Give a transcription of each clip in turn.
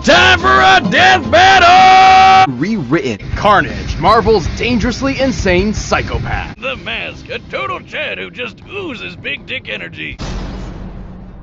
time for a death battle! Rewritten. Carnage, Marvel's dangerously insane psychopath. The Mask, a total Chad who just oozes big dick energy.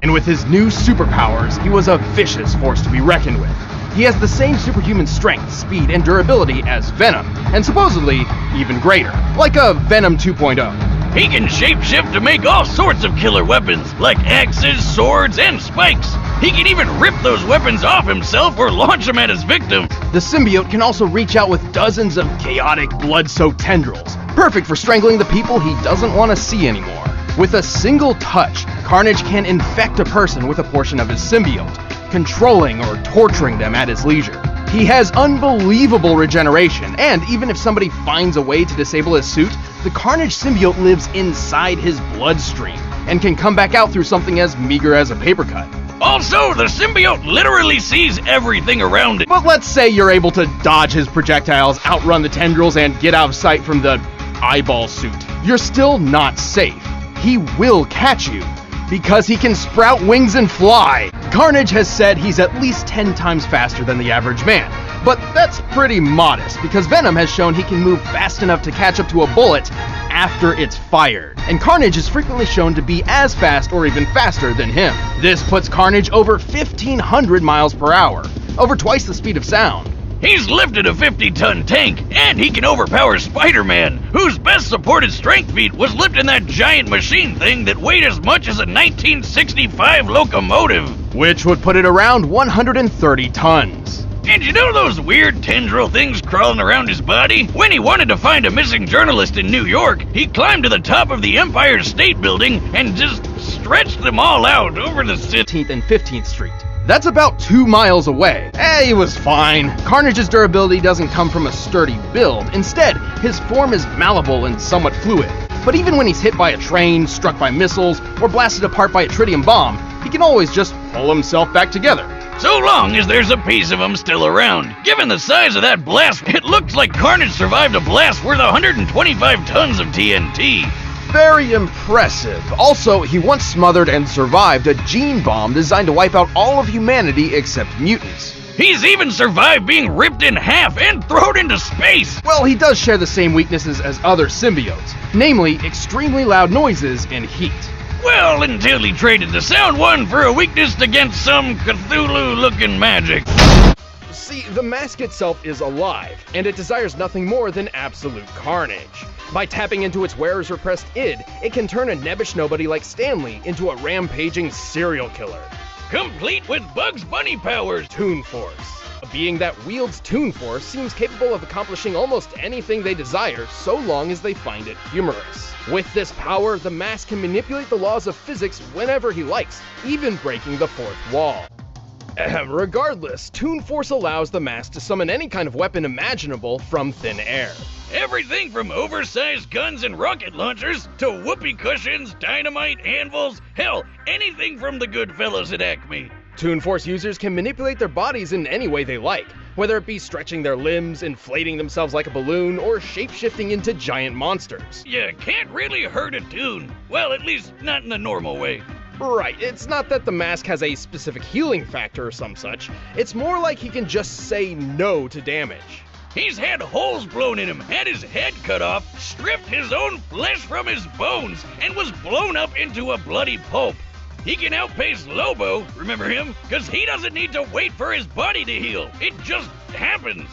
And with his new superpowers, he was a vicious force to be reckoned with. He has the same superhuman strength, speed, and durability as Venom, and supposedly even greater, like a Venom 2.0. He can shapeshift to make all sorts of killer weapons, like axes, swords, and spikes. He can even rip those weapons off himself or launch them at his victim. The symbiote can also reach out with dozens of chaotic, blood-soaked tendrils, perfect for strangling the people he doesn't want to see anymore. With a single touch, Carnage can infect a person with a portion of his symbiote, controlling or torturing them at his leisure. He has unbelievable regeneration, and even if somebody finds a way to disable his suit, the Carnage symbiote lives inside his bloodstream, and can come back out through something as meager as a paper cut. Also, the symbiote literally sees everything around it. But let's say you're able to dodge his projectiles, outrun the tendrils, and get out of sight from the eyeball suit. You're still not safe. He will catch you, because he can sprout wings and fly. Carnage has said he's at least 10 times faster than the average man, but that's pretty modest because Venom has shown he can move fast enough to catch up to a bullet after it's fired, and Carnage is frequently shown to be as fast or even faster than him. This puts Carnage over 1,500 miles per hour, over twice the speed of sound. He's lifted a 50-ton tank, and he can overpower Spider-Man, whose best supported strength feat was lifting that giant machine thing that weighed as much as a 1965 locomotive. Which would put it around 130 tons. And you know those weird tendril things crawling around his body? When he wanted to find a missing journalist in New York, he climbed to the top of the Empire State Building and just stretched them all out over the 15th and 15th Street. That's about 2 miles away. He was fine. Carnage's durability doesn't come from a sturdy build. Instead, his form is malleable and somewhat fluid. But even when he's hit by a train, struck by missiles, or blasted apart by a tritium bomb, he can always just pull himself back together. So long as there's a piece of him still around. Given the size of that blast, it looks like Carnage survived a blast worth 125 tons of TNT. Very impressive. Also, he once smothered and survived a gene bomb designed to wipe out all of humanity except mutants. He's even survived being ripped in half and thrown into space! Well, he does share the same weaknesses as other symbiotes, namely extremely loud noises and heat. Well, until he traded the sound one for a weakness against some Cthulhu-looking magic. See, the mask itself is alive, and it desires nothing more than absolute carnage. By tapping into its wearer's repressed id, it can turn a nebbish nobody like Stanley into a rampaging serial killer. Complete with Bugs Bunny powers! Toon Force. A being that wields Toon Force seems capable of accomplishing almost anything they desire, so long as they find it humorous. With this power, the mask can manipulate the laws of physics whenever he likes, even breaking the fourth wall. Regardless, Toon Force allows the mask to summon any kind of weapon imaginable from thin air. Everything from oversized guns and rocket launchers to whoopee cushions, dynamite, anvils, hell, anything from the good fellas at Acme. Toon Force users can manipulate their bodies in any way they like, whether it be stretching their limbs, inflating themselves like a balloon, or shape-shifting into giant monsters. You can't really hurt a Toon. Well, at least not in the normal way. Right, it's not that the mask has a specific healing factor or some such, it's more like he can just say no to damage. He's had holes blown in him, had his head cut off, stripped his own flesh from his bones, and was blown up into a bloody pulp. He can outpace Lobo, remember him? Because he doesn't need to wait for his body to heal. It just happens.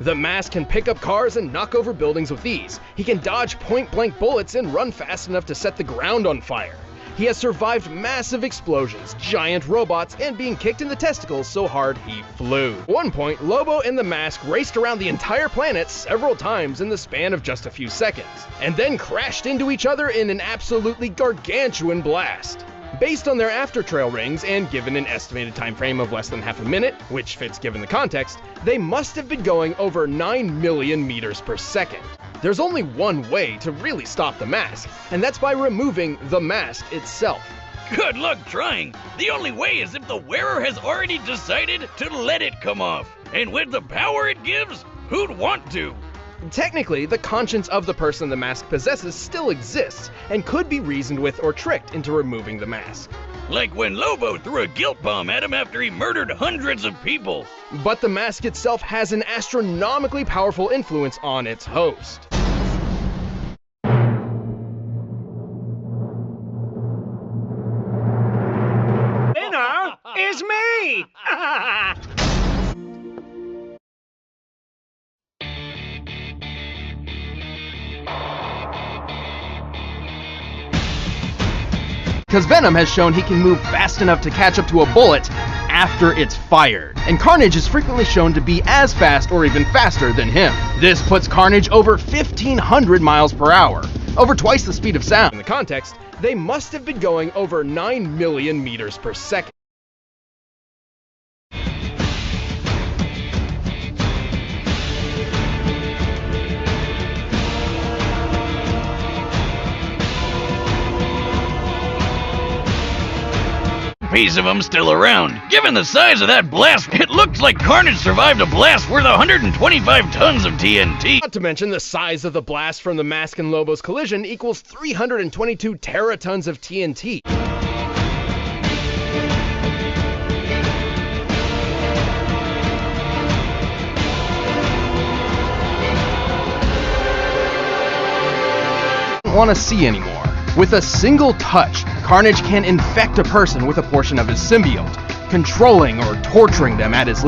The mask can pick up cars and knock over buildings with ease. He can dodge point-blank bullets and run fast enough to set the ground on fire. He has survived massive explosions, giant robots, and being kicked in the testicles so hard he flew. At one point, Lobo and the Mask raced around the entire planet several times in the span of just a few seconds, and then crashed into each other in an absolutely gargantuan blast. Based on their after-trail rings, and given an estimated time frame of less than half a minute, which fits given the context, they must have been going over 9 million meters per second. There's only one way to really stop the mask, and that's by removing the mask itself. Good luck trying. The only way is if the wearer has already decided to let it come off. And with the power it gives, who'd want to? Technically, the conscience of the person the mask possesses still exists, and could be reasoned with or tricked into removing the mask. like when Lobo threw a guilt bomb at him after he murdered hundreds of people. But the mask itself has an astronomically powerful influence on its host. Winner is me! Because Venom has shown he can move fast enough to catch up to a bullet after it's fired. And Carnage is frequently shown to be as fast or even faster than him. This puts Carnage over 1,500 miles per hour, over twice the speed of sound. In the context, they must have been going over 9 million meters per second. Piece of him still around. Given the size of that blast, it looks like Carnage survived a blast worth 125 tons of TNT. Not to mention the size of the blast from the Mask and Lobo's collision equals 322 teratons of TNT. Don't want to see anymore. With a single touch, Carnage can infect a person with a portion of his symbiote, controlling or torturing them at his leisure.